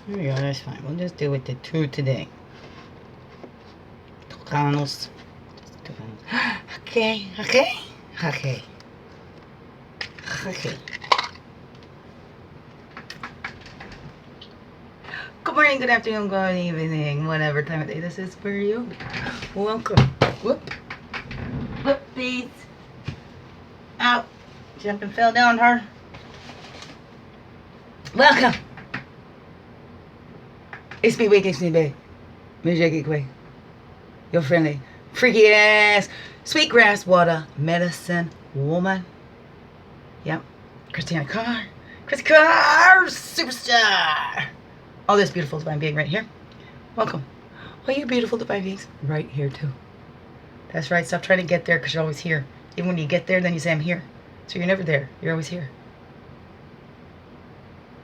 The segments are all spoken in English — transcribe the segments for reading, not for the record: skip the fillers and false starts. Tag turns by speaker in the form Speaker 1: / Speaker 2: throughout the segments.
Speaker 1: There we go, that's fine. We'll just do it to 2 today. Tocanos. Okay. Good morning, good afternoon, good evening, whatever time of day this is for you. Welcome. Whoop, these. Out. Jumped and fell down her. Welcome. It's me, Waking Sneebe. Jackie Quay. Your friendly, freaky ass, sweetgrass water medicine woman. Yep. Christina Carr. Chris Carr, superstar. All this beautiful divine being right here. Welcome. All you beautiful divine beings right here too. That's right. Stop trying to get there because you're always here. Even when you get there, then you say I'm here. So you're never there. You're always here.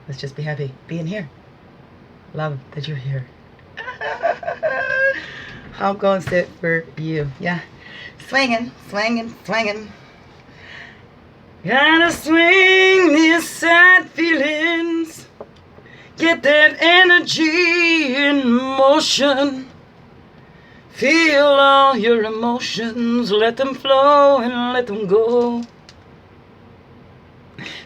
Speaker 1: Let's just be happy being here. Love that you're here. How goes it for you? Yeah. Swinging. Gotta swing these sad feelings. Get that energy in motion. Feel all your emotions. Let them flow and let them go.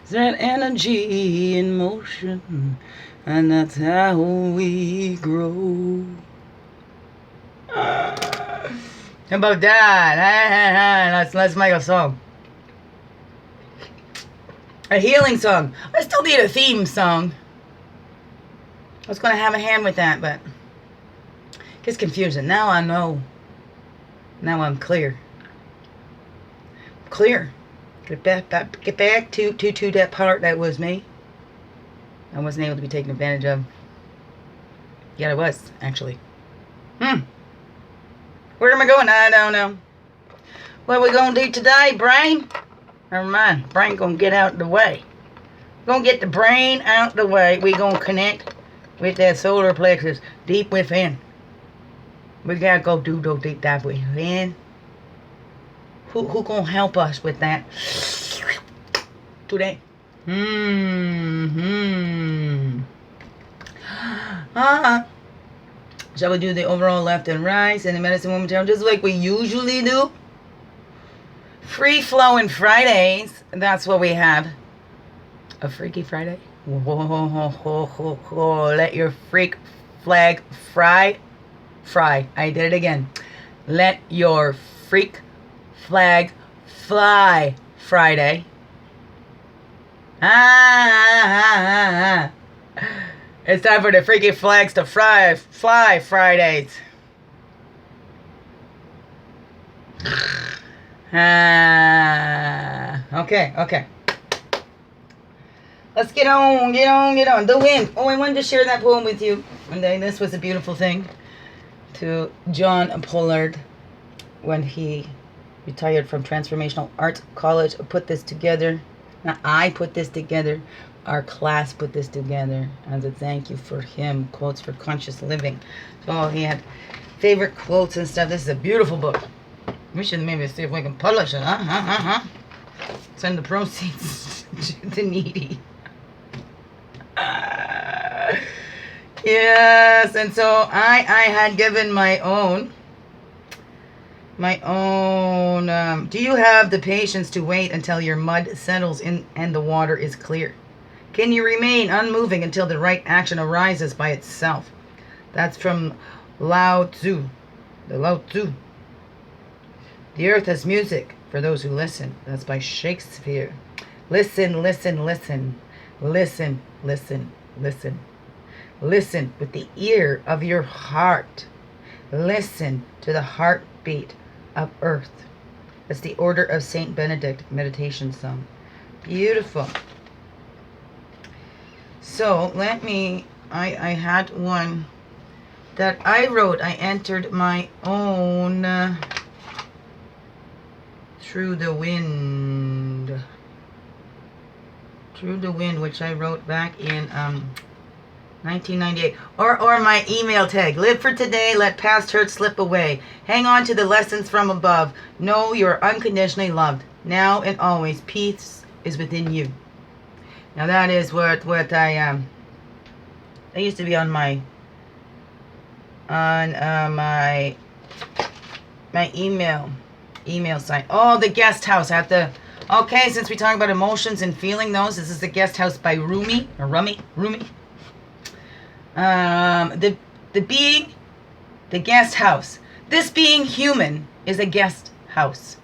Speaker 1: That energy in motion. And that's how we grow. How about that? Let's make a song. A healing song. I still need a theme song. I was going to have a hand with that, but it gets confusing. Now I know. Now I'm clear. Get back to that part that was me. I wasn't able to be taken advantage of. Yeah, I was, actually. Where am I going? I don't know. What are we going to do today, brain? Never mind. Brain going to get out of the way. We're going to get the brain out of the way. We're going to connect with that solar plexus deep within. We got to go do those deep dive within. Who going to help us with that today? Shall we do the overall left and right and the medicine woman challenge just like we usually do? Free flowing Fridays. That's what we have. A Freaky Friday. Whoa. Let your freak flag fry. I did it again. Let your freak flag fly Friday. It's time for the freaky flags to fly Fridays. Okay. Let's get on. The wind. Oh, I wanted to share that poem with you. And then this was a beautiful thing to John Pollard when he retired from Transformational Arts College. Put this together. Now, I put this together. Our class put this together as a thank you for him. Quotes for Conscious Living. So he had favorite quotes and stuff. This is a beautiful book. We should maybe see if we can publish it, huh? Send the proceeds to the needy. Yes, and so I had given my own. Do you have the patience to wait until your mud settles in and the water is clear? Can you remain unmoving until the right action arises by itself? That's from Lao Tzu. The Lao Tzu. The earth has music for those who listen. That's by Shakespeare. Listen. Listen with the ear of your heart. Listen to the heartbeat of earth. That's the Order of Saint Benedict meditation song. Beautiful. So I had one that I wrote. I entered my own Through the Wind, which I wrote back in 1998. Or my email tag. Live for today, let past hurt slip away. Hang on to the lessons from above. Know you're unconditionally loved. Now and always, peace is within you. Now that is what I That used to be on my my email site. Oh, the guest house. I have to. Okay, since we talk about emotions and feeling those, this is the guest house by Rumi. The being, the guest house. This being human is a guest house.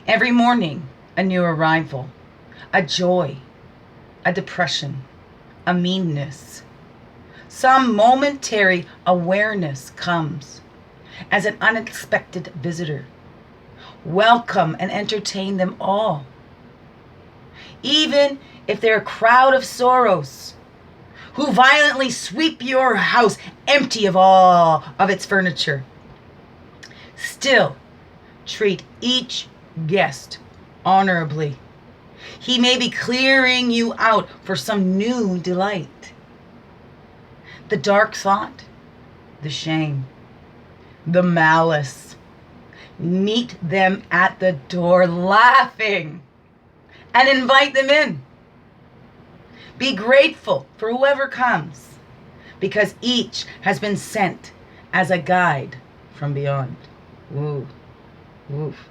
Speaker 1: Every morning, a new arrival, a joy, a depression, a meanness. Some momentary awareness comes as an unexpected visitor. Welcome and entertain them all. Even if they're a crowd of sorrows who violently sweep your house empty of all of its furniture. Still, treat each guest honorably. He may be clearing you out for some new delight. The dark thought, the shame, the malice. Meet them at the door laughing and invite them in. Be grateful for whoever comes because each has been sent as a guide from beyond. Woo. Woof.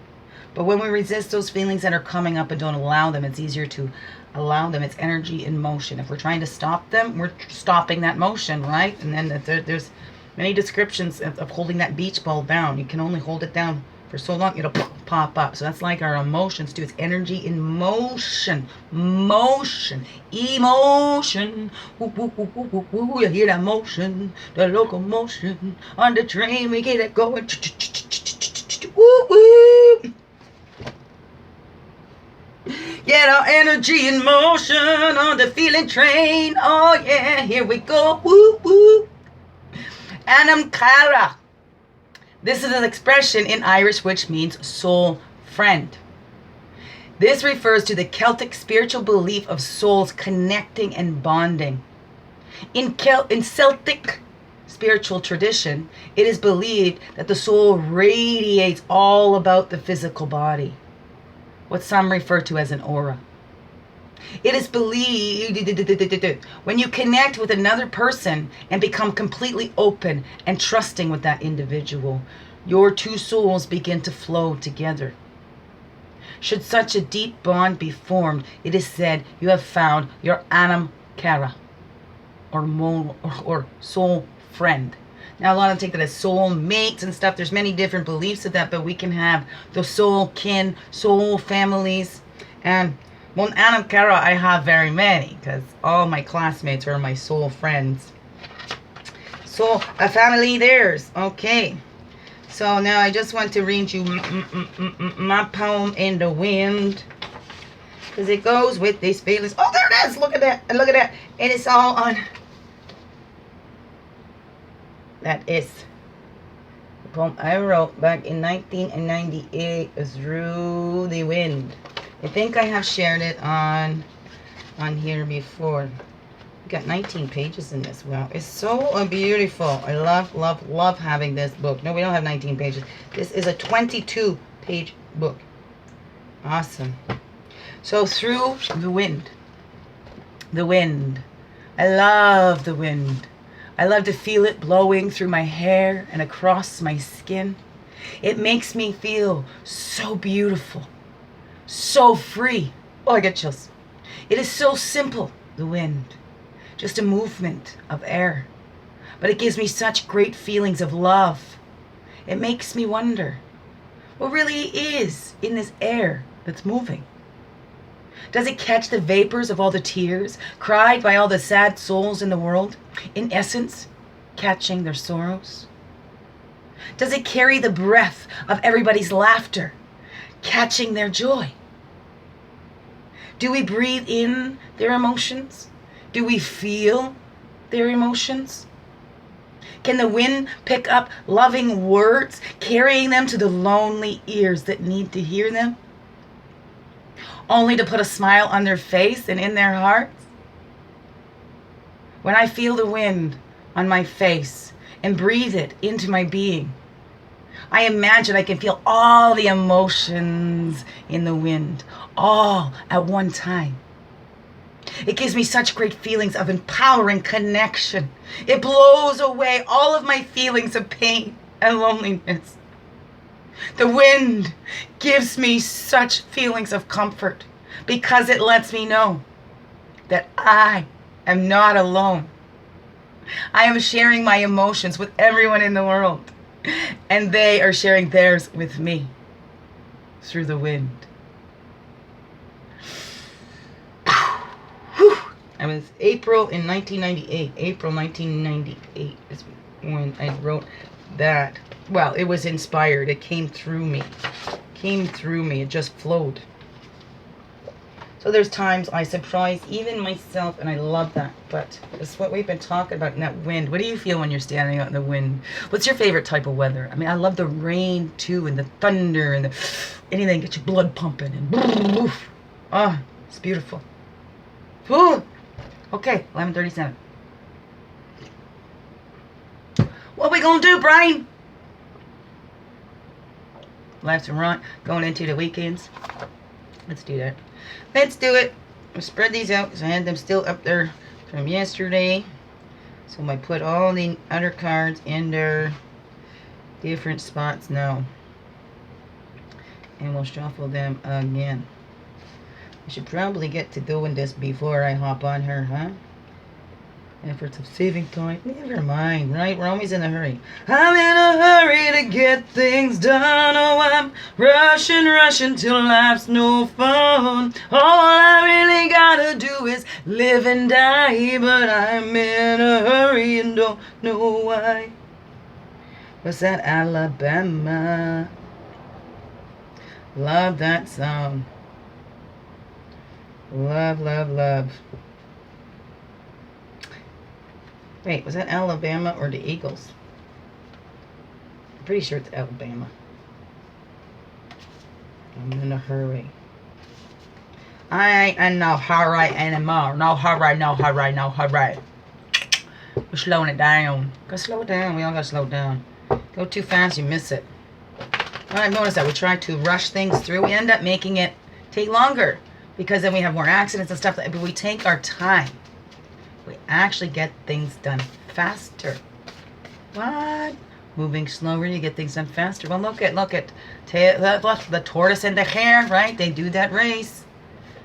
Speaker 1: But when we resist those feelings that are coming up and don't allow them, it's easier to allow them. It's energy in motion. If we're trying to stop them, we're stopping that motion, right? And then there's many descriptions of holding that beach ball down. You can only hold it down for so long, it'll pop up. So that's like our emotions too. It's energy in motion. Emotion. Woo, woo, woo, woo, woo, woo. You hear that motion, the locomotion on the train. We get it going. Woo, woo. Get our energy in motion on the feeling train. Oh yeah, here we go. Woo, woo. Anamkara. This is an expression in Irish which means soul friend. This refers to the Celtic spiritual belief of souls connecting and bonding. In Celtic spiritual tradition, it is believed that the soul radiates all about the physical body, what some refer to as an aura. It is believed when you connect with another person and become completely open and trusting with that individual, your two souls begin to flow together. Should such a deep bond be formed, it is said you have found your anam cara, or soul friend. Now, a lot of them take that as soul mates and stuff. There's many different beliefs of that, but we can have the soul kin, soul families, and Mon Anam Cara, I have very many because all my classmates are my soul friends. So, a family theirs. Okay. So, now I just want to read you my poem in the wind because it goes with these feelings. Oh, there it is. Look at that. Look at that. And it's all on. That is the poem I wrote back in 1998. It's Through the Wind. I think I have shared it on here before. We got 19 pages in this. Wow, it's so beautiful. I love having this book. No, we don't have 19 pages. This is a 22-page book. Awesome. So, Through the Wind. The wind. I love the wind. I love to feel it blowing through my hair and across my skin. It makes me feel so beautiful. So free. Oh, I get chills. It is so simple, the wind. Just a movement of air. But it gives me such great feelings of love. It makes me wonder, what really is in this air that's moving? Does it catch the vapors of all the tears cried by all the sad souls in the world? In essence, catching their sorrows? Does it carry the breath of everybody's laughter, catching their joy? Do we breathe in their emotions? Do we feel their emotions? Can the wind pick up loving words, carrying them to the lonely ears that need to hear them? Only to put a smile on their face and in their hearts? When I feel the wind on my face and breathe it into my being, I imagine I can feel all the emotions in the wind, all at one time. It gives me such great feelings of empowering connection. It blows away all of my feelings of pain and loneliness. The wind gives me such feelings of comfort because it lets me know that I am not alone. I am sharing my emotions with everyone in the world, and they are sharing theirs with me through the wind. I was April 1998 is when I wrote that. Well, it was inspired. It came through me. It just flowed. So there's times I surprise even myself, and I love that. But it's what we've been talking about in that wind. What do you feel when you're standing out in the wind? What's your favorite type of weather? I mean, I love the rain too, and the thunder, and anything that gets your blood pumping. And it's beautiful. Ooh. Okay, 11:37. What we gonna do, Brian? Left and right, going into the weekends. Let's do that. Let's do it. I'll spread these out because I had them still up there from yesterday. So I put all the other cards in their different spots now. And we'll shuffle them again. I should probably get to doing this before I hop on her, huh? Efforts of saving time. Never mind, right? We're always in a hurry. I'm in a hurry to get things done. Oh, I'm rushing till life's no fun. All I really gotta do is live and die. But I'm in a hurry and don't know why. What's that? Alabama. Love that song. Love, love, love. Wait, was that Alabama or the Eagles? I'm pretty sure it's Alabama. I'm in a hurry. I ain't in no hurry anymore. No hurry, no hurry, no hurry. We're slowing it down. Gotta slow it down. We all gotta slow it down. Go too fast, you miss it. Well, I've noticed that we try to rush things through. We end up making it take longer because then we have more accidents and stuff. But we take our time. We actually get things done faster. What? Moving slower, you get things done faster. Well, look at the tortoise and the hare, right? They do that race.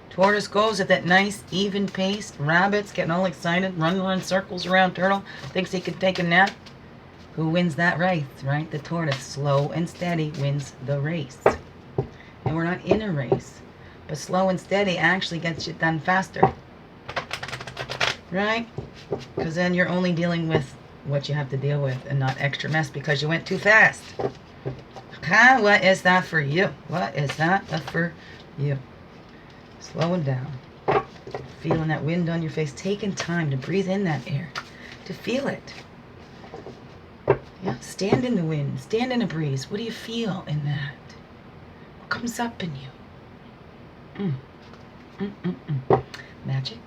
Speaker 1: Tortoise goes at that nice, even pace. Rabbit's getting all excited, running circles around turtle. Thinks he can take a nap. Who wins that race, right? The tortoise, slow and steady, wins the race. And we're not in a race. But slow and steady actually gets it done faster. Right? Because then you're only dealing with what you have to deal with and not extra mess because you went too fast. Huh? What is that for you? What is that for you? Slowing down. Feeling that wind on your face. Taking time to breathe in that air. To feel it. Yeah, stand in the wind. Stand in a breeze. What do you feel in that? What comes up in you? Magic.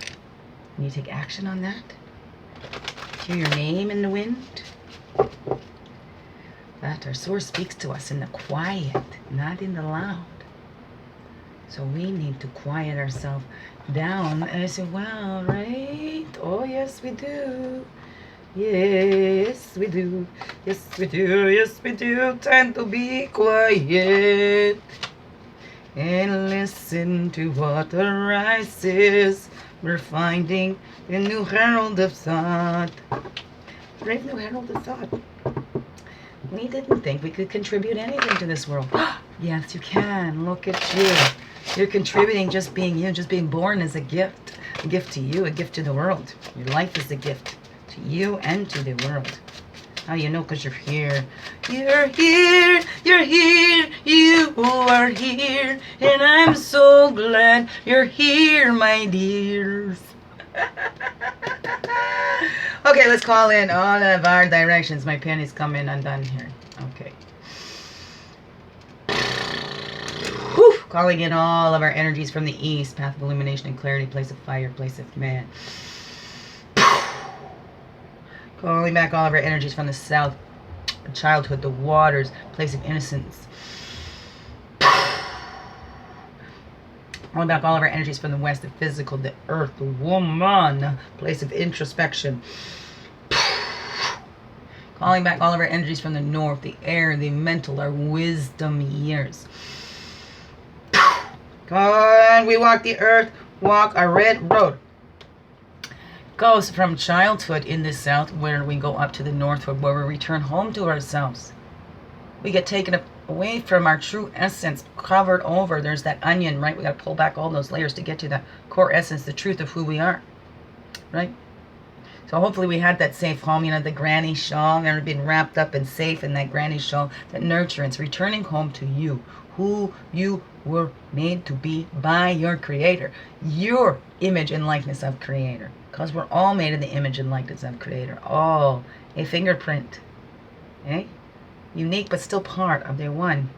Speaker 1: When you take action on that, hear your name in the wind. That our source speaks to us in the quiet, not in the loud. So we need to quiet ourselves down as well, right? Oh, yes, we do. Yes, we do. Yes, we do. Yes, we do. Time to be quiet and listen to what arises. We're finding a new herald of thought. Brave new herald of thought. We didn't think we could contribute anything to this world. Yes, you can. Look at you. You're contributing just being you. Just being born is a gift. A gift to you, a gift to the world. Your life is a gift to you and to the world. How do you know? Because you're here. You're here. You're here. You are here. And I'm so glad you're here, my dears. Okay, let's call in all of our directions. My pen is coming undone here. Okay. Whew. Calling in all of our energies from the east. Path of illumination and clarity. Place of fire. Place of man. Calling back all of our energies from the south, childhood, the waters, place of innocence. Calling back all of our energies from the west, the physical, the earth, the woman, place of introspection. Calling back all of our energies from the north, the air, the mental, our wisdom years. And we walk the earth, walk our red road. Goes from childhood in the south, where we go up to the northward, where we return home to ourselves. We get taken away from our true essence, covered over. There's that onion, right? We got to pull back all those layers to get to that core essence, the truth of who we are, right? So hopefully we had that safe home, the granny shawl, and been wrapped up and safe in that granny shawl, that nurturance, returning home to you, who you were made to be by your creator, your image and likeness of creator, because we're all made in the image and likeness of creator, all a fingerprint, okay? Unique but still part of their one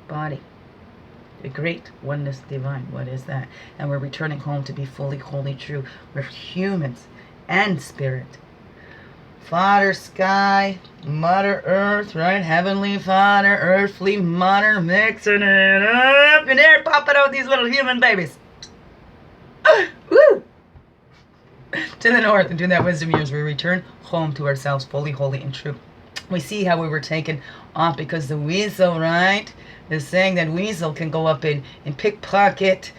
Speaker 1: body, the great oneness divine. What is that? And we're returning home to be fully, wholly true. We're humans and spirit. Father Sky, Mother Earth, right? Heavenly Father, Earthly Mother, mixing it up, and there popping out these little human babies. Woo! To the north, into that wisdom years, we return home to ourselves, fully, holy, and true. We see how we were taken off because the weasel, right, is saying that weasel can go up and pickpocket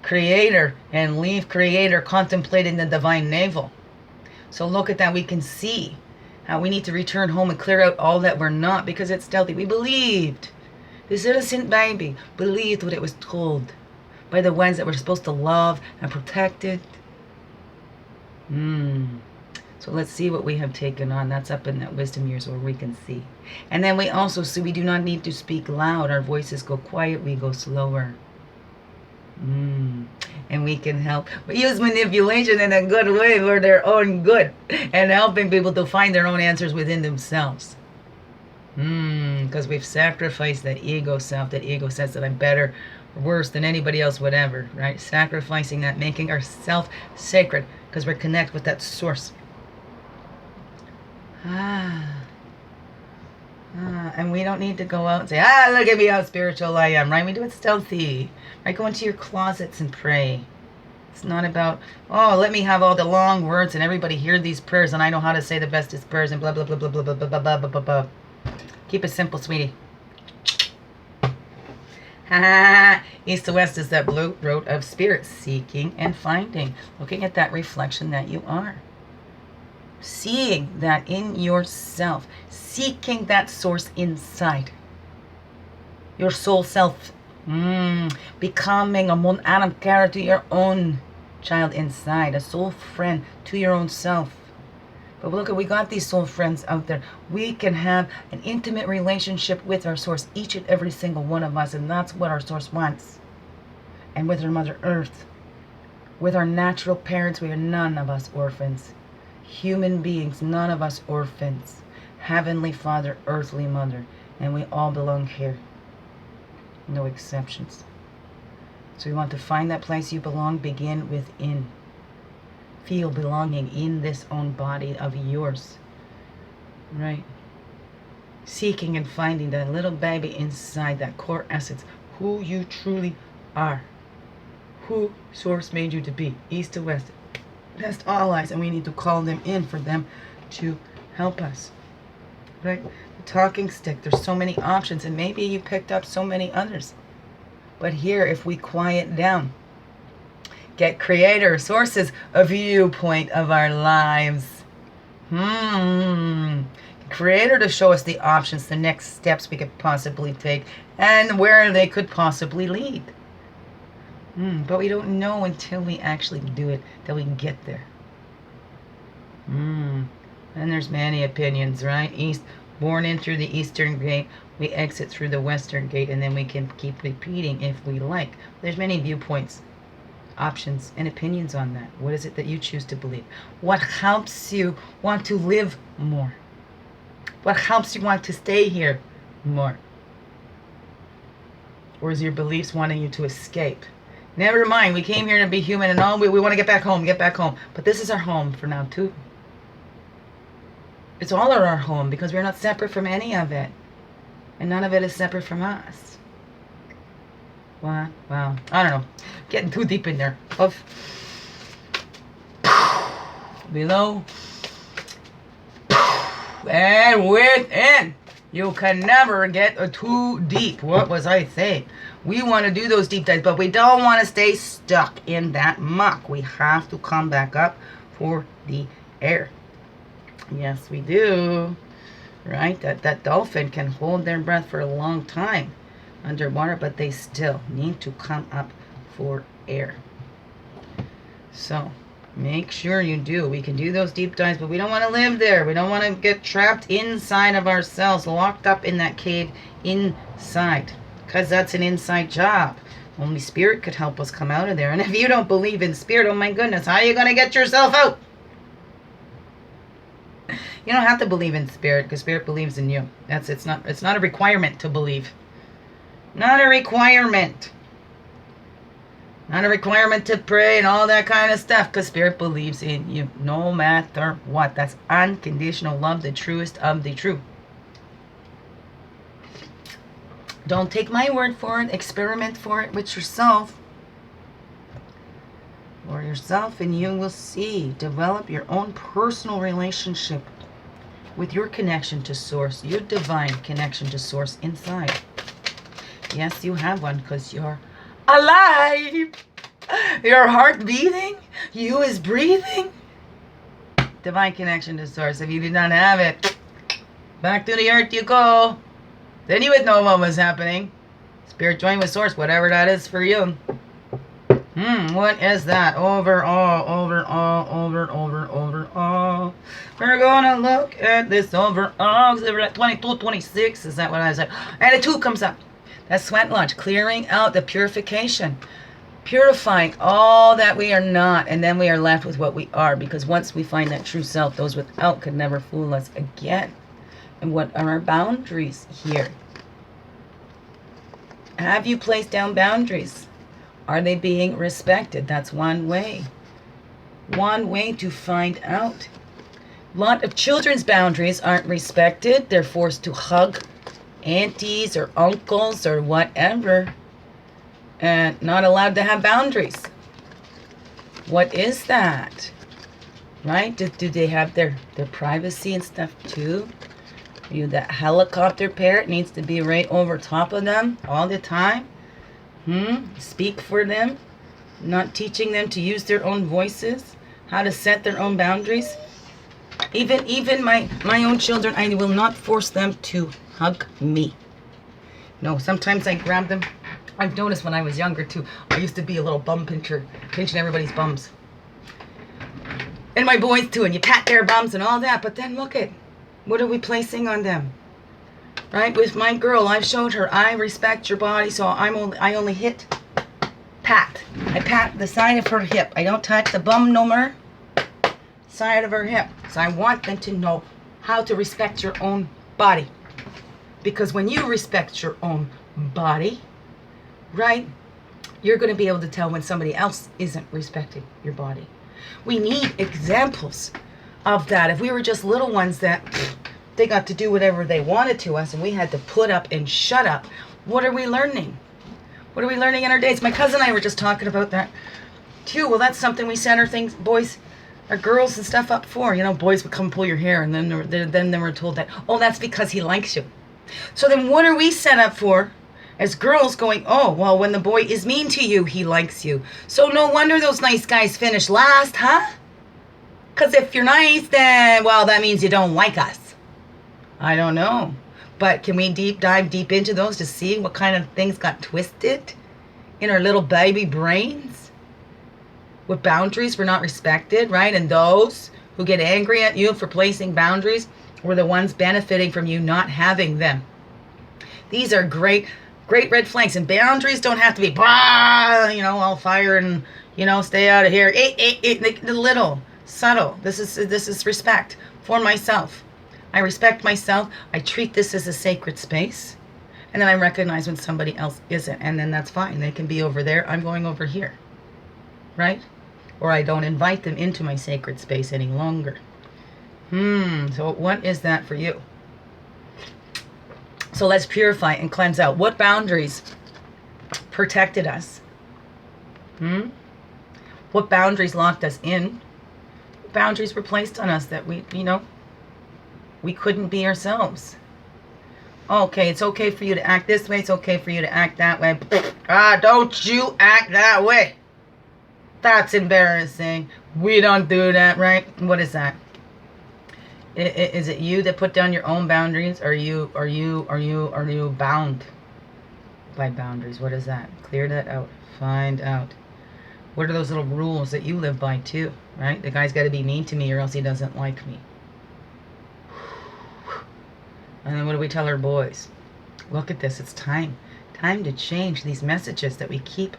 Speaker 1: creator and leave creator contemplating the divine navel. So look at that. We can see how we need to return home and clear out all that we're not, because it's stealthy. We believed. This innocent baby believed what it was told by the ones that were supposed to love and protect it. So let's see what we have taken on. That's up in that wisdom years where we can see. And then we also see we do not need to speak loud. Our voices go quiet. We go slower. And we can help. We use manipulation in a good way for their own good, and helping people to find their own answers within themselves. Because we've sacrificed that ego self, that ego sense that I'm better or worse than anybody else, whatever, right? Sacrificing that, making ourself sacred, because we're connected with that source. And we don't need to go out and say, look at me how spiritual I am, right? We do it stealthy, right? Go into your closets and pray. It's not about, let me have all the long words and everybody hear these prayers and I know how to say the bestest prayers and blah, blah, blah, blah, blah, blah, blah, blah, blah, blah, blah. Keep it simple, sweetie. East to west is that blue road of spirit, seeking and finding, looking at that reflection that you are. Seeing that in yourself, seeking that source inside your soul self, becoming a mon Adam character to your own child inside, a soul friend to your own self. But look, we got these soul friends out there. We can have an intimate relationship with our source, each and every single one of us, and that's what our source wants. And with our Mother Earth, with our natural parents, we are none of us orphans. Human beings, none of us orphans. Heavenly Father, Earthly Mother, and we all belong here. No exceptions. So we want to find that place you belong, begin within. Feel belonging in this own body of yours. Right? Seeking and finding that little baby inside, that core essence, who you truly are. Who Source made you to be, east to west. Best allies, and we need to call them in for them to help us, right? The talking stick, there's so many options, and maybe you picked up so many others, but here, if we quiet down, get creator, sources, a viewpoint of our lives, creator to show us the options, the next steps we could possibly take, and where they could possibly lead. But we don't know until we actually do it, that we can get there. And there's many opinions, right? Born in through the eastern gate, we exit through the western gate, and then we can keep repeating if we like. There's many viewpoints, options, and opinions on that. What is it that you choose to believe? What helps you want to live more? What helps you want to stay here more? Or is your beliefs wanting you to escape? Never mind, we came here to be human and all, we want to get back home. But this is our home for now too. It's all our home because we're not separate from any of it. And none of it is separate from us. Wow. I don't know. Getting too deep in there. Up. Below. And within. You can never get too deep. What was I saying? We want to do those deep dives, but we don't want to stay stuck in that muck. We have to come back up for the air. Yes, we do. Right? That dolphin can hold their breath for a long time underwater, but they still need to come up for air. So make sure you do. We can do those deep dives, but we don't want to live there. We don't want to get trapped inside of ourselves, locked up in that cave inside, because that's an inside job. Only spirit could help us come out of there. And if you don't believe in spirit, oh my goodness, how are you going to get yourself out? You don't have to believe in spirit, because spirit believes in you. It's not a requirement to believe. Not a requirement. Not a requirement to pray and all that kind of stuff, because spirit believes in you no matter what. That's unconditional love, the truest of the true. Don't take my word for it. Experiment for it with yourself. For yourself, and you will see. Develop your own personal relationship with your connection to source, your divine connection to source inside. Yes, you have one, because you're alive. Your heart beating. You is breathing. Divine connection to source. If you did not have it, back to the earth you go. Then you would know what was happening. Spirit join with source, whatever that is for you. What is that? Overall. We're gonna look at this overall. 22, 26. Is that what I said? And a 2 comes up. That's sweat lodge. Clearing out the purification. Purifying all that we are not. And then we are left with what we are. Because once we find that true self, those without could never fool us again. And what are our boundaries here? Have you placed down boundaries? Are they being respected? That's one way. One way to find out. A lot of children's boundaries aren't respected. They're forced to hug aunties or uncles or whatever. And not allowed to have boundaries. What is that? Right? Do they have their privacy and stuff too? You, that helicopter parrot needs to be right over top of them all the time. Speak for them. Not teaching them to use their own voices. How to set their own boundaries. Even my own children, I will not force them to hug me. No, sometimes I grab them. I've noticed when I was younger too. I used to be a little bum pincher, pinching everybody's bums. And my boys too, and you pat their bums and all that, but then look at, what are we placing on them? Right? With my girl, I've showed her, I respect your body, so I only hit, pat. I pat the side of her hip. I don't touch the bum no more. Side of her hip. So I want them to know how to respect your own body. Because when you respect your own body, right, you're going to be able to tell when somebody else isn't respecting your body. We need examples of that. If we were just little ones that they got to do whatever they wanted to us and we had to put up and shut up, what are we learning? What are we learning in our days? My cousin and I were just talking about that too. Well, that's something we set our things, boys, our girls and stuff up for. You know, boys would come pull your hair, and then they were told that, oh, that's because he likes you. So then what are we set up for as girls going, oh, well, when the boy is mean to you, he likes you. So no wonder those nice guys finish last, huh? Because if you're nice, then, well, that means you don't like us. I don't know. But can we dive deep into those to see what kind of things got twisted in our little baby brains? What boundaries were not respected, right? And those who get angry at you for placing boundaries were the ones benefiting from you not having them. These are great red flags. And boundaries don't have to be, all fire and, stay out of here. The little, subtle. This is respect for myself. I respect myself. I treat this as a sacred space. And then I recognize when somebody else isn't. And then that's fine. They can be over there. I'm going over here. Right? Or I don't invite them into my sacred space any longer. So what is that for you? So let's purify and cleanse out. What boundaries protected us? What boundaries locked us in? What boundaries were placed on us that we couldn't be ourselves? Okay, it's okay for you to act this way. It's okay for you to act that way. Don't you act that way. That's embarrassing. We don't do that, right? What is that? Is it you that put down your own boundaries? Are you bound by boundaries? What is that? Clear that out. Find out. What are those little rules that you live by too, right? The guy's got to be mean to me or else he doesn't like me. And then what do we tell our boys? Look at this. It's time. Time to change these messages that we keep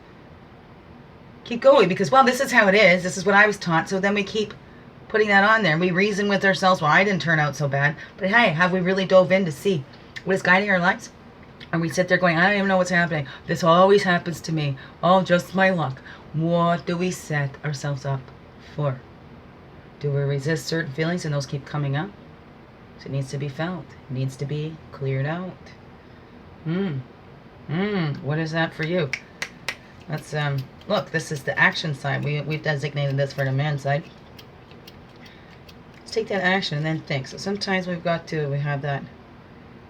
Speaker 1: going. Because, well, this is how it is. This is what I was taught. So then we keep putting that on there. We reason with ourselves, well, I didn't turn out so bad. But hey, have we really dove in to see what is guiding our lives? And we sit there going, I don't even know what's happening. This always happens to me. Oh, just my luck. What do we set ourselves up for? Do we resist certain feelings and those keep coming up? So it needs to be felt. It needs to be cleared out. What is that for you? Let's look, this is the action side. We've designated this for the man side. Let's take that action and then think. So sometimes we have that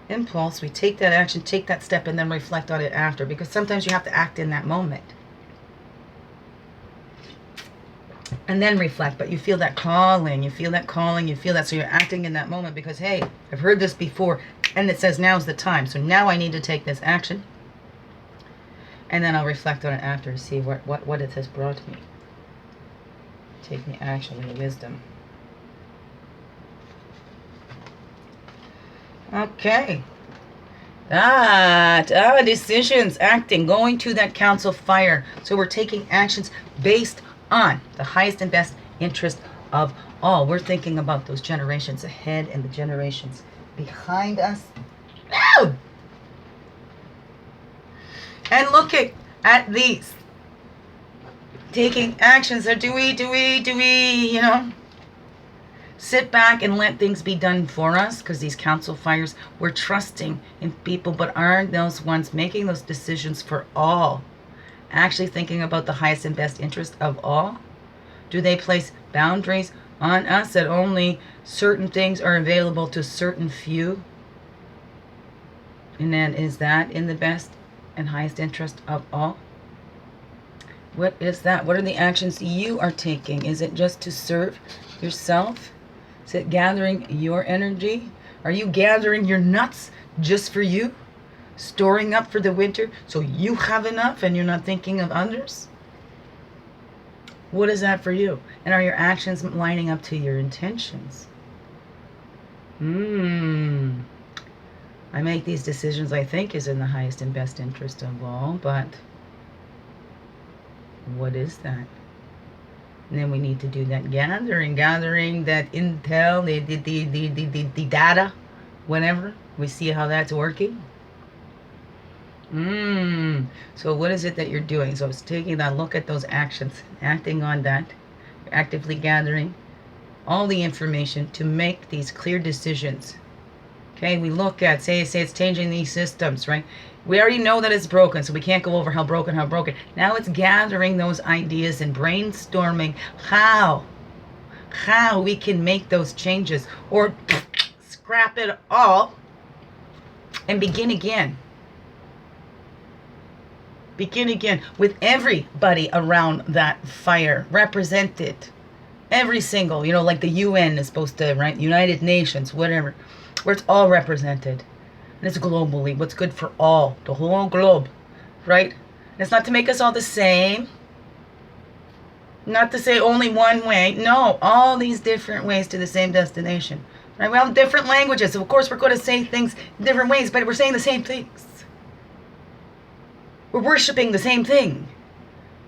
Speaker 1: impulse. We take that action, take that step, and then reflect on it after. Because sometimes you have to act in that moment. And then reflect, but you feel that calling, you feel that, so you're acting in that moment because, hey, I've heard this before, and it says now's the time, so now I need to take this action, and then I'll reflect on it after to see what it has brought me. Take the action and the wisdom. Okay. Decisions, acting, going to that council fire, so we're taking actions based on the highest and best interest of all. We're thinking about those generations ahead and the generations behind us. Ow! And looking at these. Taking actions. Or do we, sit back and let things be done for us? Because these council fires, we're trusting in people, but aren't those ones making those decisions for all? Actually thinking about the highest and best interest of all? Do they place boundaries on us that only certain things are available to certain few? And then is that in the best and highest interest of all? What is that? What are the actions you are taking? Is it just to serve yourself? Is it gathering your energy? Are you gathering your nuts just for you? Storing up for the winter so you have enough and you're not thinking of others? What is that for you? And are your actions lining up to your intentions? I make these decisions I think is in the highest and best interest of all, but what is that? And then we need to do that gathering that intel, the data, whenever we see how that's working. So what is it that you're doing? So it's taking that look at those actions, acting on that, actively gathering all the information to make these clear decisions. Okay, we look at, say it's changing these systems, right? We already know that it's broken, so we can't go over how broken. Now it's gathering those ideas and brainstorming how we can make those changes or scrap it all and begin again. Begin again with everybody around that fire represented. Every single, like the UN is supposed to, right? United Nations, whatever, where it's all represented. And it's globally, what's good for all, the whole globe, right? And it's not to make us all the same. Not to say only one way. No, all these different ways to the same destination. Right? We have different languages, so of course we're going to say things in different ways, but we're saying the same things. We're worshiping the same thing.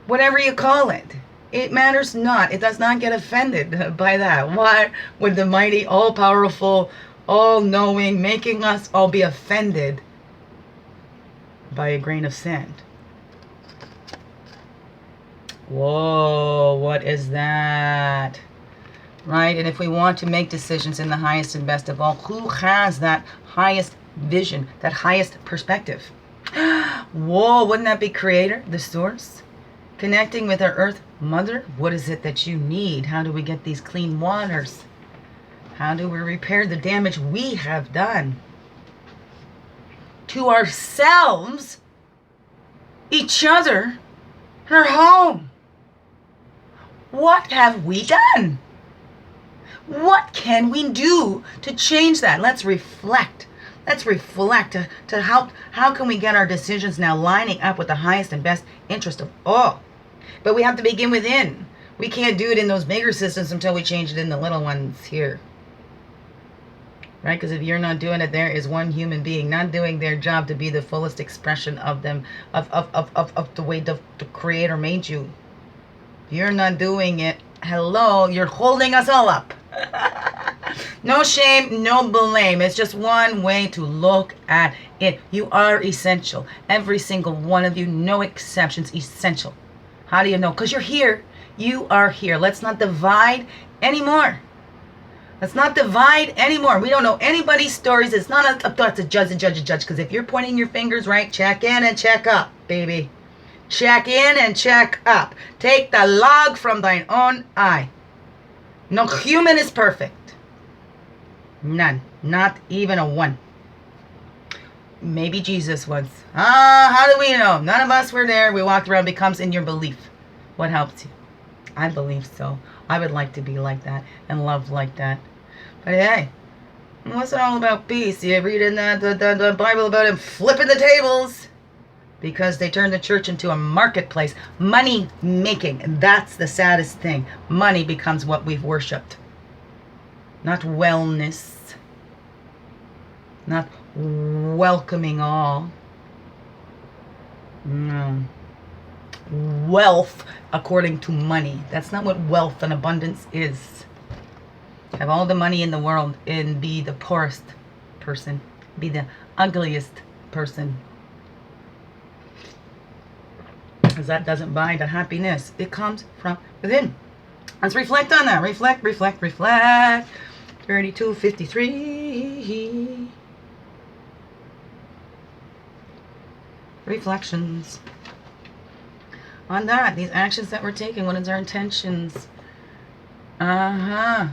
Speaker 1: Whatever you call it. It matters not. It does not get offended by that. Why would the mighty, all-powerful, all-knowing, making us all be offended by a grain of sand? Whoa, what is that? Right? And if we want to make decisions in the highest and best of all, who has that highest vision, that highest perspective? Whoa, wouldn't that be Creator, the Source? Connecting with our Earth Mother? What is it that you need? How do we get these clean waters? How do we repair the damage we have done to ourselves, each other, and our home? What have we done? What can we do to change that? Let's reflect. Let's reflect to how can we get our decisions now lining up with the highest and best interest of all. But we have to begin within. We can't do it in those bigger systems until we change it in the little ones here. Right? Because if you're not doing it, there is one human being not doing their job to be the fullest expression of them, of the way the Creator made you. If you're not doing it, hello, you're holding us all up. No shame, no blame. It's just one way to look at it. You are essential. Every single one of you, no exceptions, essential. How do you know? Because you're here. You are here. Let's not divide anymore. Let's not divide anymore. We don't know anybody's stories. It's not up to us to judge and judge and judge. Because if you're pointing your fingers, right, check in and check up, baby. Check in and check up. Take the log from thine own eye. No human is perfect. None. Not even a one. Maybe Jesus was. How do we know? None of us were there. We walked around. Becomes in your belief. What helps you? I believe so. I would like to be like that and love like that. But hey, what's it all about peace? You read in the Bible about him flipping the tables because they turned the church into a marketplace. Money making. And that's the saddest thing. Money becomes what we've worshipped. Not wellness. Not welcoming all. No. Wealth according to money. That's not what wealth and abundance is. Have all the money in the world and be the poorest person. Be the ugliest person. Because that doesn't buy the happiness. It comes from within. Let's reflect on that. Reflect, reflect, reflect. 32:53. Reflections on that, these actions that we're taking. What is our intentions? The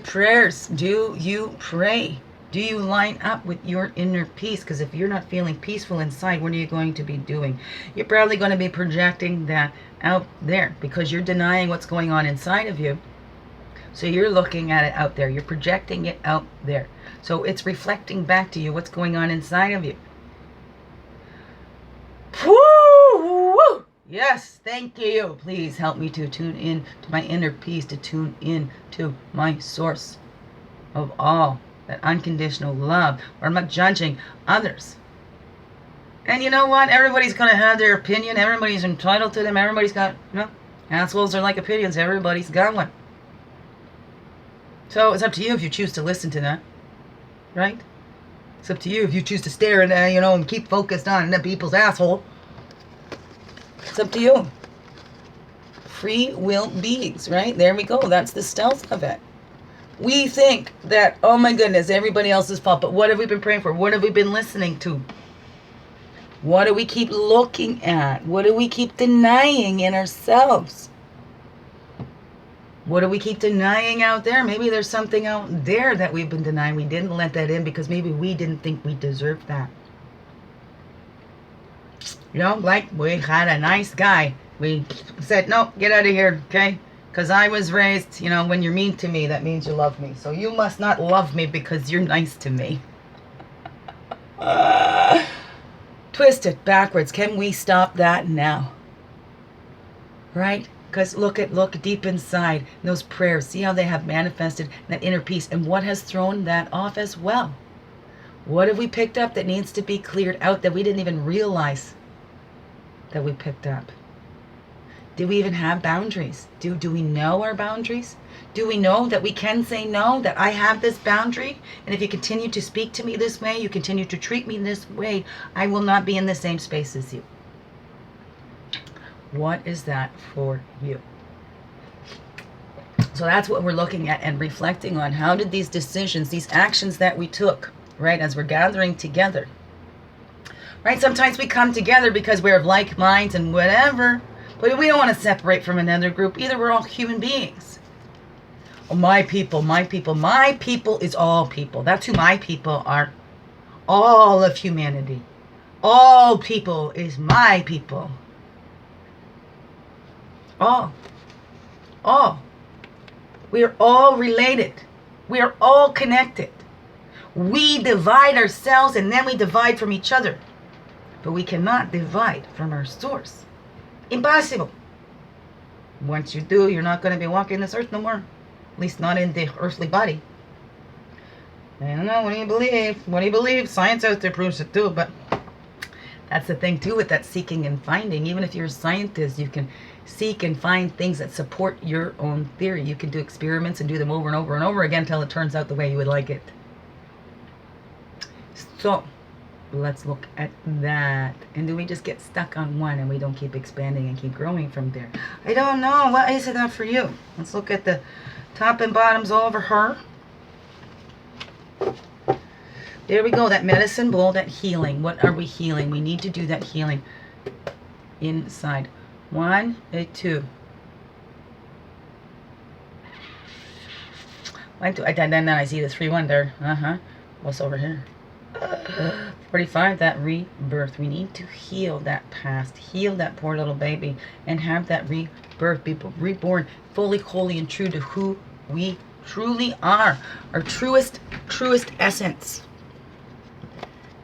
Speaker 1: prayers. Do you pray? Do you line up with your inner peace? Because if you're not feeling peaceful inside, what are you going to be doing? You're probably going to be projecting that out there because you're denying what's going on inside of you. So you're looking at it out there. You're projecting it out there. So it's reflecting back to you what's going on inside of you. Woo! Yes, thank you. Please help me to tune in to my inner peace, to tune in to my source of all that unconditional love, where I'm not judging others. And you know what? Everybody's going to have their opinion. Everybody's entitled to them. Everybody's got, assholes are like opinions. Everybody's got one. So it's up to you if you choose to listen to that. Right? It's up to you if you choose to stare and, and keep focused on the people's asshole. It's up to you. Free will beings, right? There we go. That's the stealth of it. We think that, oh my goodness, everybody else's fault. But what have we been praying for? What have we been listening to? What do we keep looking at? What do we keep denying in ourselves? What do we keep denying out there? Maybe there's something out there that we've been denying. We didn't let that in because maybe we didn't think we deserved that. Like we had a nice guy. We said, no, get out of here, okay? Because I was raised, when you're mean to me, that means you love me. So you must not love me because you're nice to me. Twist it backwards. Can we stop that now? Right? Because look deep inside those prayers. See how they have manifested that inner peace. And what has thrown that off as well? What have we picked up that needs to be cleared out that we didn't even realize that we picked up? Do we even have boundaries? Do we know our boundaries? Do we know that we can say no, that I have this boundary? And if you continue to speak to me this way, you continue to treat me this way, I will not be in the same space as you. What is that for you? So that's what we're looking at and reflecting on. How did these decisions, these actions that we took, right, as we're gathering together, Right? Sometimes we come together because we're of like minds and whatever. But we don't want to separate from another group either. We're all human beings. Oh, my people, my people. My people is all people. That's who my people are. All of humanity. All people is my people. All. All. We are all related. We are all connected. We divide ourselves and then we divide from each other. But we cannot divide from our source. Impossible. Once you do, you're not going to be walking this earth no more. At least not in the earthly body. I don't know. What do you believe? What do you believe? Science out there proves it too. But that's the thing too with that seeking and finding. Even if you're a scientist, you can seek and find things that support your own theory. You can do experiments and do them over and over and over again until it turns out the way you would like it. So, let's look at that. And do we just get stuck on one and we don't keep expanding and keep growing from there? I don't know. What is it for you? Let's look at the top and bottoms over her. There we go. That medicine bowl, that healing. What are we healing? We need to do that healing inside. 1, 2. 1, 2. Then I see the 3, 1 there. What's over here? 45, that rebirth. We need to heal that past, heal that poor little baby, and have that rebirth, be reborn fully, wholly, and true to who we truly are. Our truest essence.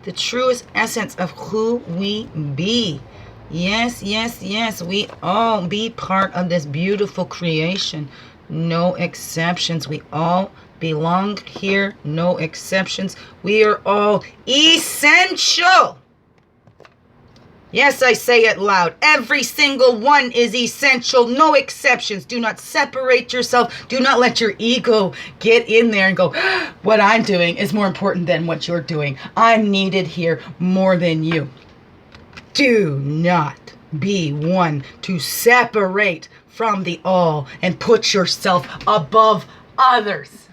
Speaker 1: The truest essence of who we be. Yes, yes, yes. We all be part of this beautiful creation. No exceptions. We all belong here. No exceptions. We are all essential. Yes, I say it loud. Every single one is essential. No exceptions. Do not separate yourself. Do not let your ego get in there and go, what I'm doing is more important than what you're doing. I'm needed here more than you. Do not be one to separate from the all and put yourself above others.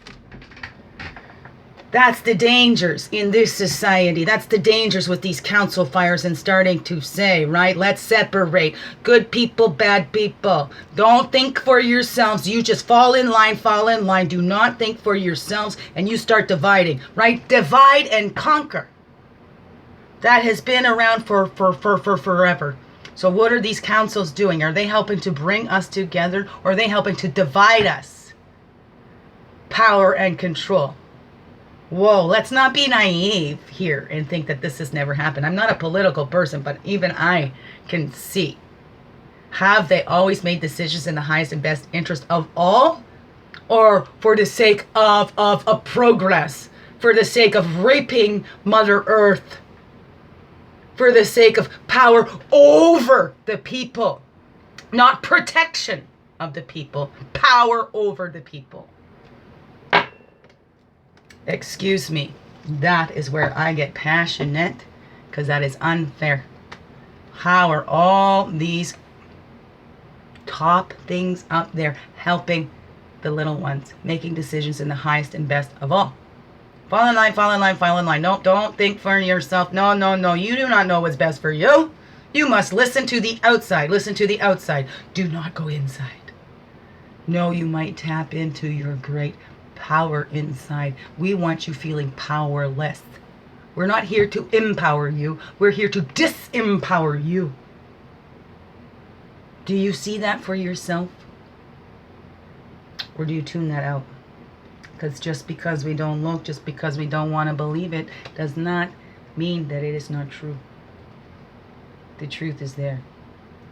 Speaker 1: That's the dangers in this society. That's the dangers with these council fires and starting to say, right? Let's separate good people, bad people. Don't think for yourselves. You just fall in line, fall in line. Do not think for yourselves and you start dividing, right? Divide and conquer. That has been around for forever. So what are these councils doing? Are they helping to bring us together or are they helping to divide us? Power and control. Whoa, let's not be naive here and think that this has never happened. I'm not a political person, but even I can see. Have they always made decisions in the highest and best interest of all? Or for the sake of progress? For the sake of raping Mother Earth? For the sake of power over the people? Not protection of the people. Power over the people. Excuse me, that is where I get passionate because that is unfair. How are all these top things up there helping the little ones, making decisions in the highest and best of all? Fall in line, fall in line, fall in line. No, don't think for yourself. No, no, no. You do not know what's best for you. You must listen to the outside. Listen to the outside. Do not go inside. No, you might tap into your great power inside. We want you feeling powerless. We're not here to empower you. We're here to disempower you. Do you see that for yourself? Or do you tune that out? Because just because we don't look, just because we don't want to believe it, does not mean that it is not true. The truth is there,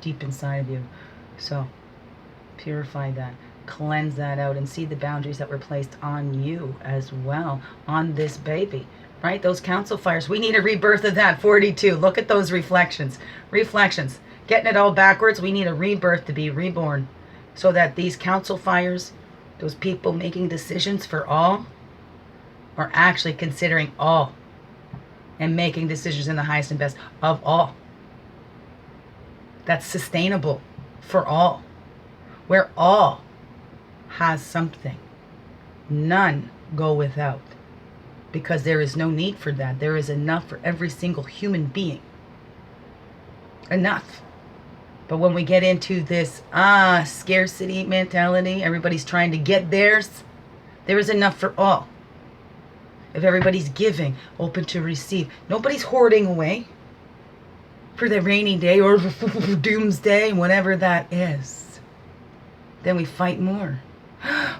Speaker 1: deep inside of you. So, purify that. Cleanse that out and see the boundaries that were placed on you as well, on this baby, right? Those council fires, we need a rebirth of that. 42, look at those reflections. Getting it all backwards, we need a rebirth to be reborn so that these council fires, those people making decisions for all, are actually considering all and making decisions in the highest and best of all. That's sustainable for all, where all has something. None go without, because there is no need for that. There is enough for every single human being. enough. But when we get into this scarcity mentality, everybody's trying to get theirs, there is enough for all. If everybody's giving, open to receive, nobody's hoarding away for the rainy day or doomsday, whatever that is, then we fight more.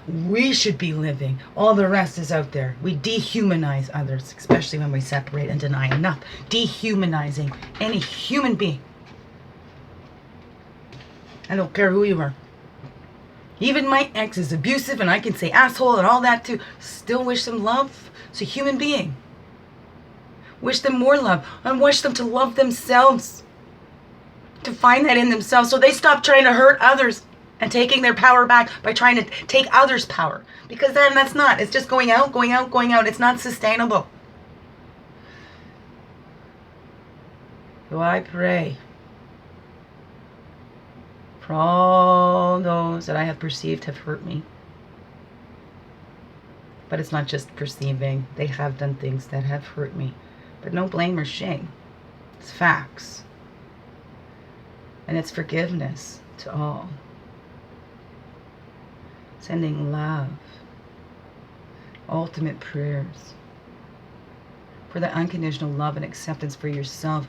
Speaker 1: We should be living. All the rest is out there. We dehumanize others, especially when we separate and deny enough. Dehumanizing any human being. I don't care who you are. Even my ex is abusive and I can say asshole and all that too. Still wish them love. It's a human being. Wish them more love. And wish them to love themselves. To find that in themselves so they stop trying to hurt others and taking their power back by trying to take others' power. Because then that's not. It's just going out, going out, going out. It's not sustainable. So I pray for all those that I have perceived have hurt me. But it's not just perceiving. They have done things that have hurt me. But no blame or shame. It's facts. And it's forgiveness to all. Sending love. Ultimate prayers. For the unconditional love and acceptance for yourself.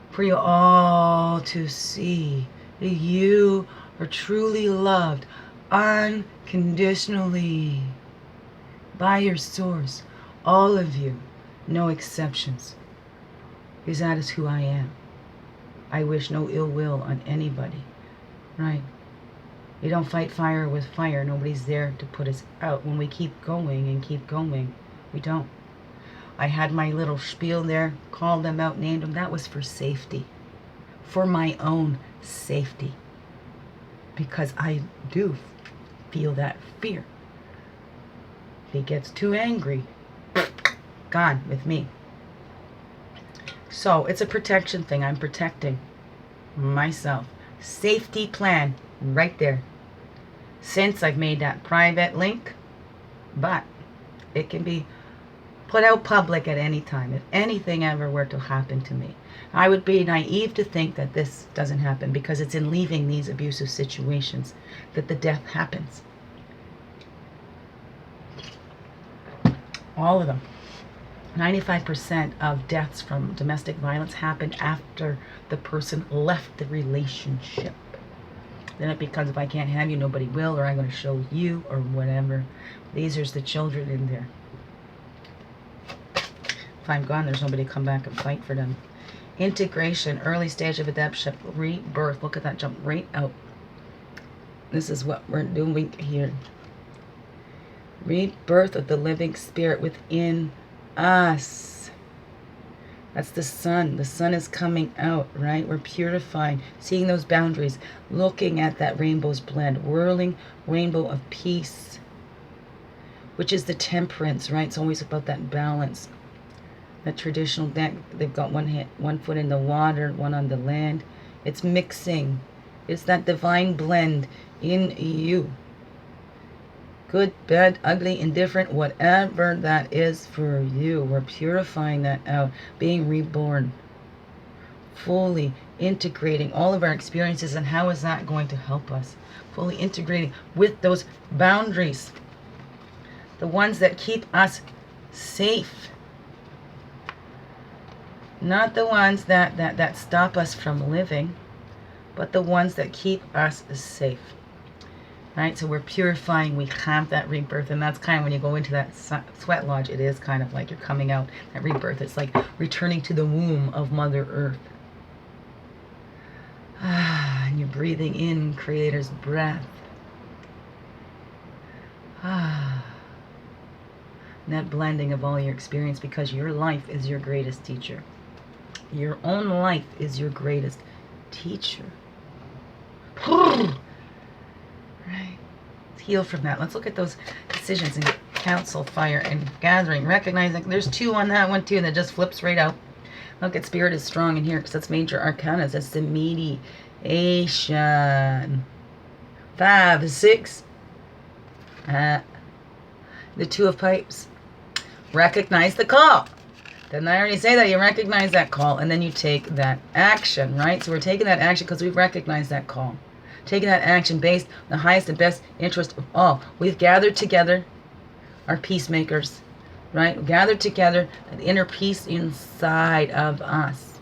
Speaker 1: For you all to see that you are truly loved unconditionally by your source. All of you, no exceptions. Because that is who I am. I wish no ill will on anybody. Right? We don't fight fire with fire. Nobody's there to put us out. When we keep going and keep going, we don't. I had my little spiel there, called them out, named them. That was for safety. For my own safety. Because I do feel that fear. If he gets too angry, gone with me. So it's a protection thing. I'm protecting myself. Safety plan right there. Since I've made that private link, but it can be put out public at any time. If anything ever were to happen to me, I would be naive to think that this doesn't happen, because it's in leaving these abusive situations that the death happens. All of them. 95% of deaths from domestic violence happened after the person left the relationship. Then it becomes, if I can't have you, nobody will, or I'm going to show you, or whatever. These are the children in there. If I'm gone, there's nobody to come back and fight for them. Integration, early stage of adoption, rebirth. Look at that, jump right out. This is what we're doing here. Rebirth of the living spirit within us. That's the sun. The sun is coming out, right? We're purifying, seeing those boundaries, looking at that rainbow's blend, whirling rainbow of peace, which is the temperance, right? It's always about that balance. That traditional deck, they've got one foot in the water, one on the land. It's mixing. It's that divine blend in you. Good, bad, ugly, indifferent, whatever that is for you. We're purifying that out. Being reborn. Fully integrating all of our experiences. And how is that going to help us? Fully integrating with those boundaries. The ones that keep us safe. Not the ones that stop us from living, but the ones that keep us safe. Right? So we're purifying. We have that rebirth. And that's kind of when you go into that sweat lodge, it is kind of like you're coming out. That rebirth. It's like returning to the womb of Mother Earth. And you're breathing in Creator's breath. And that blending of all your experience, because your life is your greatest teacher. Your own life is your greatest teacher. Right. Let's heal from that. Let's look at those decisions and council, fire, and gathering. Recognizing there's 2 on that one too, and that just flips right out. Look at spirit is strong in here because that's major arcana. That's the mediation. 5, 6. The 2 of pipes. Recognize the call. Didn't I already say that? You recognize that call, and then you take that action, right? So we're taking that action because we've recognized that call. Taking that action based on the highest and best interest of all. We've gathered together our peacemakers, right? We gathered together the inner peace inside of us.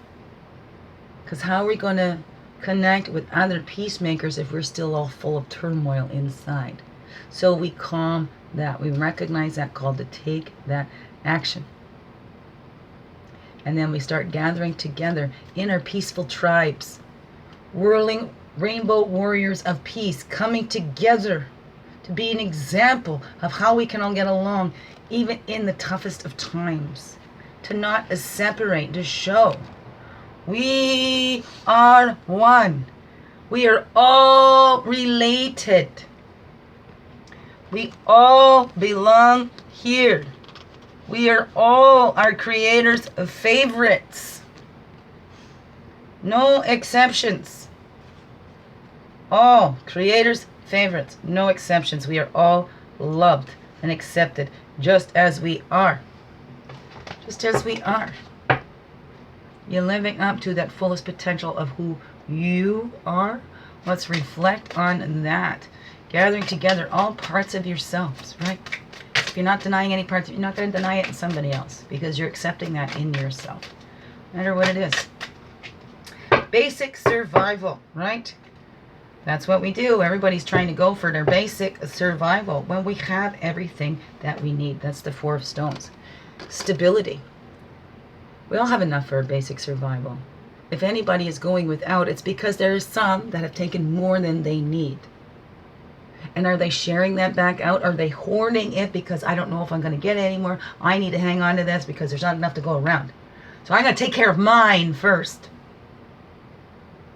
Speaker 1: Because how are we going to connect with other peacemakers if we're still all full of turmoil inside? So we calm that. We recognize that call to take that action. And then we start gathering together in our peaceful tribes, whirling rainbow warriors of peace, coming together to be an example of how we can all get along, even in the toughest of times. To not separate, to show we are one. We are all related. We all belong here. We are all our Creator's favorites. No exceptions. All Creator's favorites. No exceptions. We are all loved and accepted just as we are. Just as we are. You're living up to that fullest potential of who you are. Let's reflect on that. Gathering together all parts of yourselves, right? If you're not denying any parts, you're not going to deny it in somebody else because you're accepting that in yourself. No matter what it is. Basic survival, right? That's what we do. Everybody's trying to go for their basic survival when we have everything that we need. That's the Four of Stones. Stability. We all have enough for our basic survival. If anybody is going without, it's because there are some that have taken more than they need. And are they sharing that back out? Are they hoarding it because I don't know if I'm going to get it anymore? I need to hang on to this because there's not enough to go around. So I'm going to take care of mine first.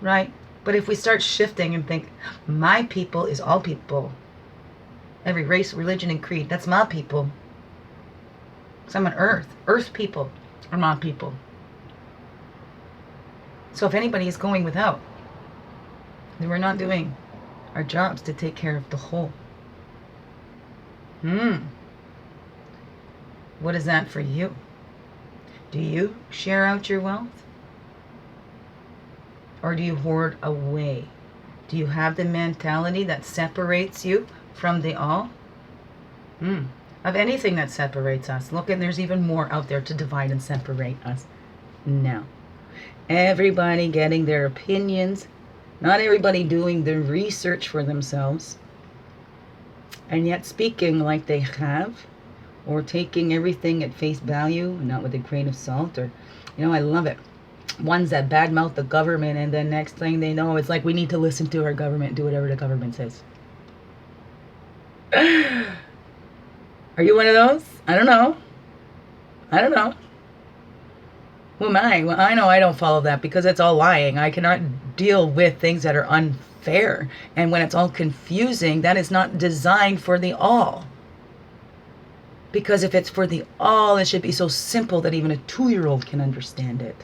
Speaker 1: Right? But if we start shifting and think, my people is all people. Every race, religion, and creed. That's my people. Because I'm on earth. Earth people are my people. So if anybody is going without, then we're not doing our jobs to take care of the whole. What is that for you? Do you share out your wealth? Or do you hoard away? Do you have the mentality that separates you from the all? Of anything that separates us. Look, and there's even more out there to divide and separate us now. Everybody getting their opinions. Not everybody doing the research for themselves. And yet speaking like they have. Or taking everything at face value. Not with a grain of salt. Or, I love it. Ones that badmouth the government. And then next thing they know, it's like we need to listen to our government. Do whatever the government says. Are you one of those? I don't know. Who am I? Well, I know I don't follow that because it's all lying. I cannot deal with things that are unfair. And when it's all confusing, that is not designed for the all. Because if it's for the all, it should be so simple that even a 2-year-old can understand it.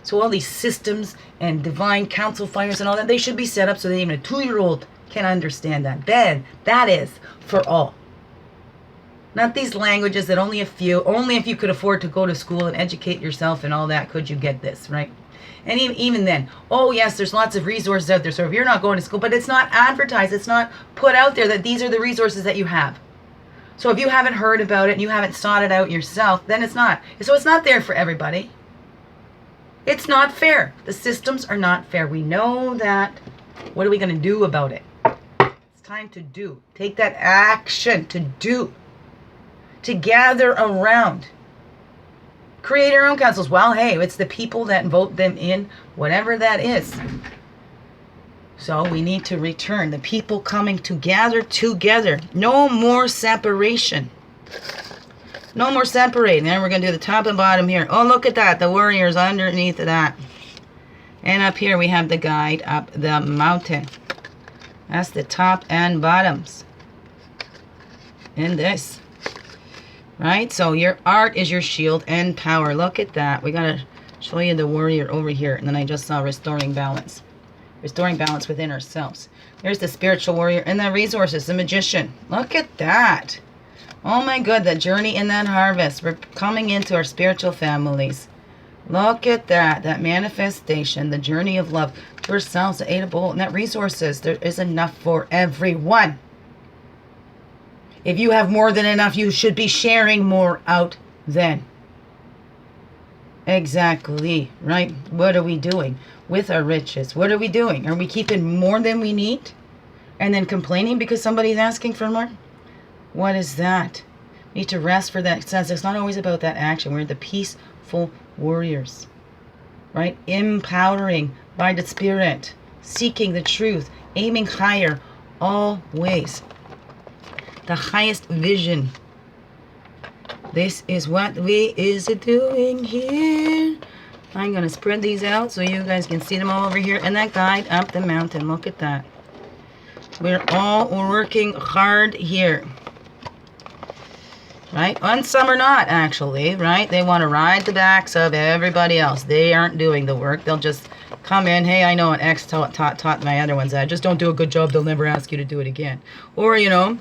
Speaker 1: So all these systems and divine council fires and all that, they should be set up so that even a 2-year-old can understand that. Then, that is for all. Not these languages that only if you could afford to go to school and educate yourself and all that, could you get this, right? And even then, oh yes, there's lots of resources out there. So if you're not going to school, but it's not advertised, it's not put out there that these are the resources that you have. So if you haven't heard about it and you haven't sought it out yourself, then it's not. So it's not there for everybody. It's not fair. The systems are not fair. We know that. What are we going to do about it? It's time to do. Take that action to do. To gather around. Create your own councils. Well, hey, it's the people that vote them in, whatever that is. So we need to return. The people coming to gather together. No more separation. No more separating. Then we're going to do the top and bottom here. Oh, look at that. The warriors underneath of that. And up here we have the guide up the mountain. That's the top and bottoms. In this. Right? So your art is your shield and power. Look at that. We got to show you the warrior over here. And then I just saw restoring balance. Restoring balance within ourselves. There's the spiritual warrior and the resources, the magician. Look at that. Oh my God, that journey and that harvest. We're coming into our spiritual families. Look at that. That manifestation, the journey of love to ourselves, the 8 of Bowls, and that resources. There is enough for everyone. If you have more than enough, you should be sharing more out then. Exactly, right? What are we doing with our riches? What are we doing? Are we keeping more than we need and then complaining because somebody's asking for more? What is that? We need to rest for that sense. It's not always about that action. We're the peaceful warriors, right? Empowering by the Spirit, seeking the truth, aiming higher always. The highest vision. This is what we is doing here. I'm going to spread these out so you guys can see them all over here. And that guide up the mountain. Look at that. We're all working hard here. Right? And some are not, actually. Right? They want to ride the backs of everybody else. They aren't doing the work. They'll just come in. Hey, I know an ex taught my other ones that. Just don't do a good job. They'll never ask you to do it again. Or, you know,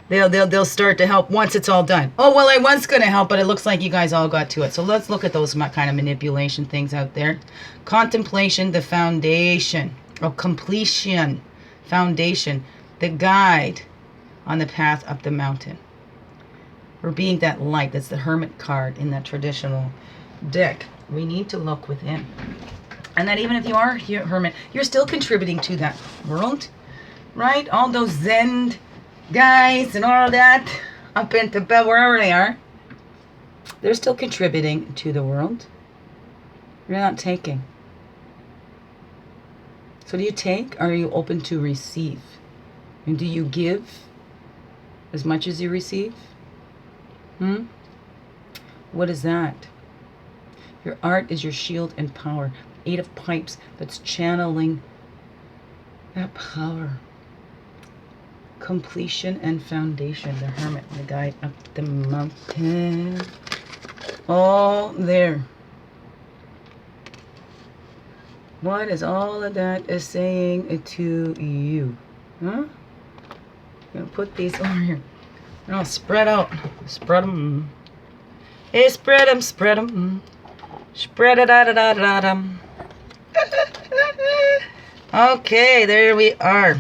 Speaker 1: they'll start to help once it's all done. Oh, well, I was going to help, but it looks like you guys all got to it. So let's look at those kind of manipulation things out there. Contemplation, the foundation. Or completion, foundation. The guide on the path up the mountain. Or being that light. That's the Hermit card in that traditional deck. We need to look within. And that even if you are here, Hermit, you're still contributing to that world. Right? All those Zen guys and all that up into bed, wherever they are, they're still contributing to the world. You're not taking. So do you take, or are you open to receive? And do you give as much as you receive? What is that? Your art is your shield and power. 8 of Pipes, that's channeling that power. Completion and foundation. The Hermit, the guide up the mountain. All there. What is all of that is saying to you? Huh? I'm going to put these over here. I'll spread out. Spread them. Hey, spread them, spread them. Spread it out, out. Okay, there we are.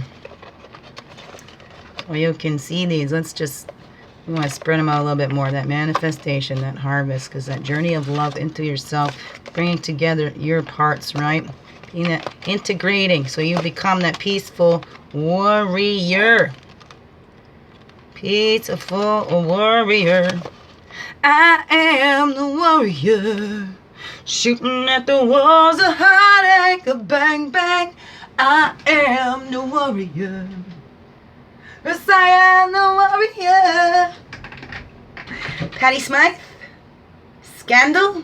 Speaker 1: Well, you can see these. We want to spread them out a little bit more. That manifestation, that harvest, because that journey of love into yourself, bringing together your parts, right? Being that integrating, so you become that peaceful warrior. Peaceful warrior. I am the warrior. Shooting at the walls of heartache, a bang, bang. I am the warrior. Yes, I am the warrior. Patti Smythe, Scandal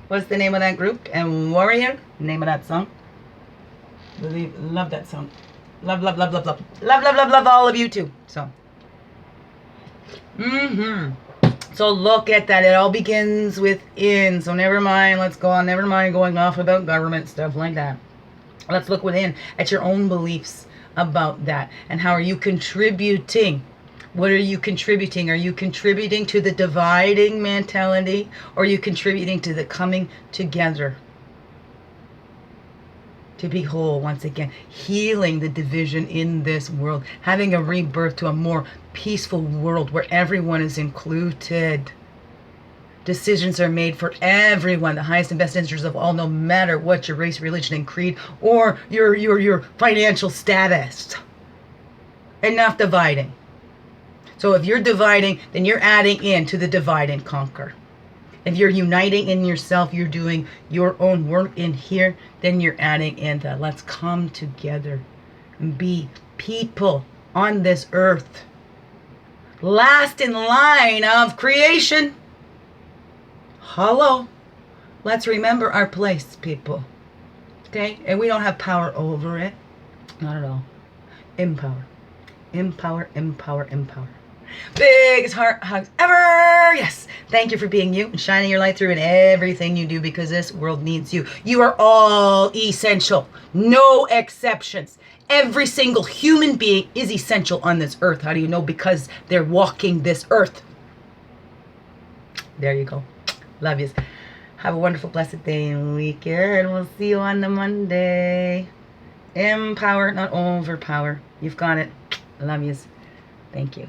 Speaker 1: was the name of that group, and Warrior, name of that song. Love that song. Love, love, love, love, love. Love, love, love, love all of you too. So. So look at that. It all begins within. So never mind. Let's go on. Never mind going off about government stuff like that. Let's look within at your own beliefs about that. And how are you contributing? What are you contributing? Are you contributing to the dividing mentality? Or are you contributing to the coming together? To be whole once again. Healing the division in this world. Having a rebirth to a more peaceful world where everyone is included. Decisions are made for everyone. The highest and best interests of all, no matter what your race, religion, and creed, or your financial status. Enough dividing. So if you're dividing, then you're adding in to the divide and conquer. If you're uniting in yourself, you're doing your own work in here, then you're adding in that. Let's come together and be people on this earth. Last in line of creation. Hello. Let's remember our place, people. Okay? And we don't have power over it. Not at all. Empower. Empower, empower, empower. Biggest heart hugs ever. Yes. Thank you for being you and shining your light through in everything you do, because this world needs you. You are all essential. No exceptions. Every single human being is essential on this earth. How do you know? Because they're walking this earth. There you go. Love yous. Have a wonderful, blessed day and weekend. We'll see you on the Monday. Empower, not overpower. You've got it. Love yous. Thank you.